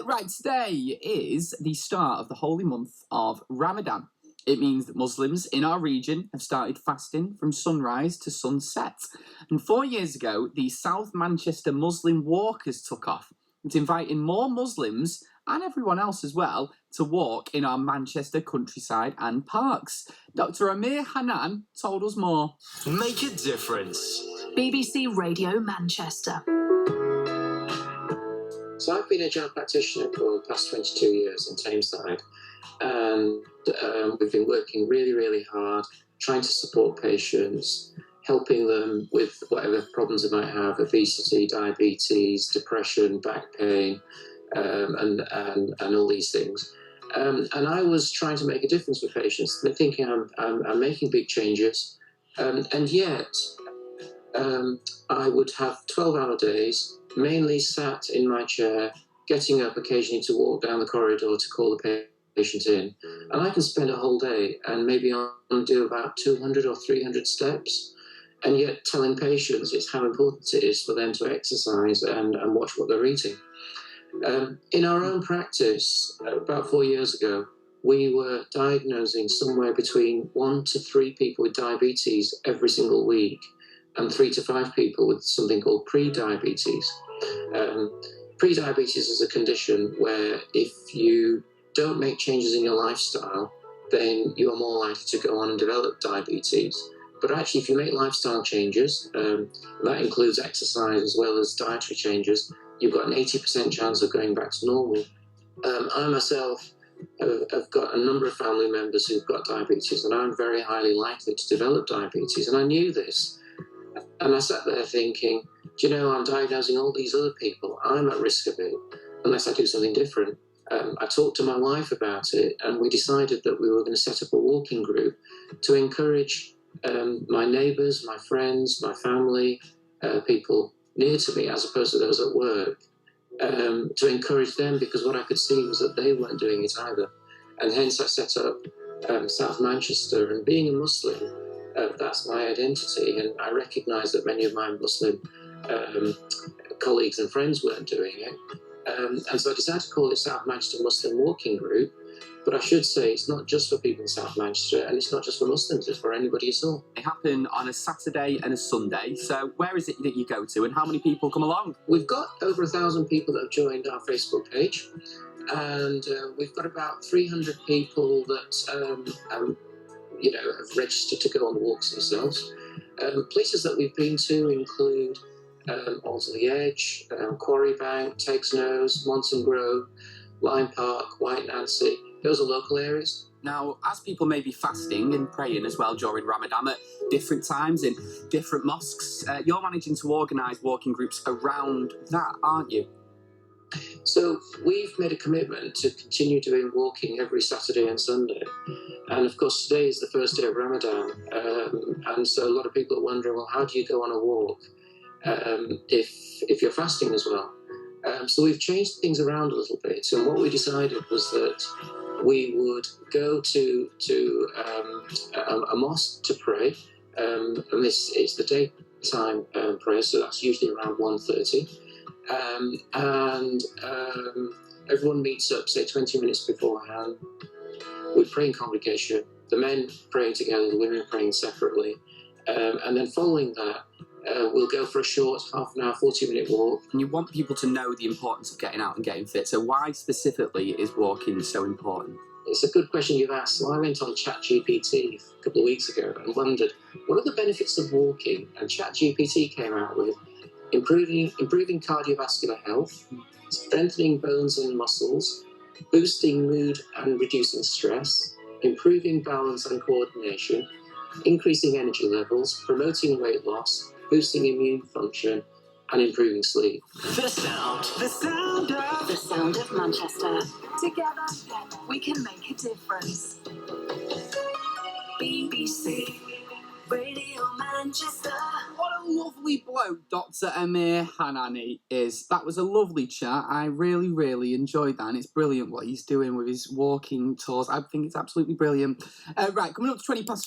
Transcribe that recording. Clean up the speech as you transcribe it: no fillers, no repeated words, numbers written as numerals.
Right, today is the start of the holy month of Ramadan. It means that Muslims in our region have started fasting from sunrise to sunset. And 4 years ago, the South Manchester Muslim Walkers took off. It's inviting more Muslims and everyone else as well to walk in our Manchester countryside and parks. Dr. Amir Hannan told us more. Make a difference. BBC Radio Manchester. So I've been a general practitioner for the past 22 years in Tameside, and we've been working really, really hard, trying to support patients, helping them with whatever problems they might have: obesity, diabetes, depression, back pain, and all these things. And I was trying to make a difference for patients. They're thinking I'm making big changes, and yet I would have 12-hour days, mainly sat in my chair, getting up occasionally to walk down the corridor to call the patient in. And I can spend a whole day and maybe I'll do about 200 or 300 steps, and yet telling patients it's how important it is for them to exercise and watch what they're eating. In our own practice, about 4 years ago, we were diagnosing somewhere between 1 to 3 people with diabetes every single week, and 3 to 5 people with something called pre-diabetes. Pre-diabetes is a condition where if you don't make changes in your lifestyle, then you are more likely to go on and develop diabetes. But actually, if you make lifestyle changes, that includes exercise as well as dietary changes, you've got an 80% chance of going back to normal. I myself have got a number of family members who've got diabetes, and I'm very highly likely to develop diabetes, and I knew this. And I sat there thinking, do you know, I'm diagnosing all these other people. I'm at risk of it unless I do something different. I talked to my wife about it, and we decided that we were going to set up a walking group to encourage my neighbours, my friends, my family, people near to me as opposed to those at work, to encourage them, because what I could see was that they weren't doing it either. And hence I set up South Manchester, and being a Muslim, that's my identity, and I recognise that many of my Muslim colleagues and friends weren't doing it. And so I decided to call it South Manchester Muslim Walking Group, but I should say it's not just for people in South Manchester, and it's not just for Muslims, it's for anybody at all. They happen on a Saturday and a Sunday, so where is it that you go to and how many people come along? We've got over 1,000 people that have joined our Facebook page, and we've got about 300 people that have registered to go on the walks themselves. Places that we've been to include Alton the Edge, Quarry Bank, Teg's Nose, Monson Grove, Lyme Park, White Nancy. Those are local areas. Now, as people may be fasting and praying as well during Ramadan at different times in different mosques, you're managing to organise walking groups around that, aren't you? So we've made a commitment to continue doing walking every Saturday and Sunday. And of course, today is the first day of Ramadan. And so a lot of people are wondering, well, how do you go on a walk if you're fasting as well? So we've changed things around a little bit. And what we decided was that we would go to a mosque to pray. And this is the daytime prayer, so that's usually around 1:30. Everyone meets up, say 20 minutes beforehand. We pray in congregation, the men praying together, the women praying separately. And then following that, we'll go for a short half an hour, 40-minute walk. And you want people to know the importance of getting out and getting fit. So why specifically is walking so important? It's a good question you've asked. So I went on ChatGPT a couple of weeks ago and wondered, what are the benefits of walking? And ChatGPT came out with improving cardiovascular health, strengthening bones and muscles, boosting mood and reducing stress, improving balance and coordination, increasing energy levels, promoting weight loss, boosting immune function, and improving sleep. The sound of Manchester. Together, we can make a difference. BBC Radio Manchester. What a lovely bloke Dr. Amir Hannan is. That was a lovely chat. I really, really enjoyed that, and it's brilliant what he's doing with his walking tours. I think it's absolutely brilliant. Right, coming up to 20 past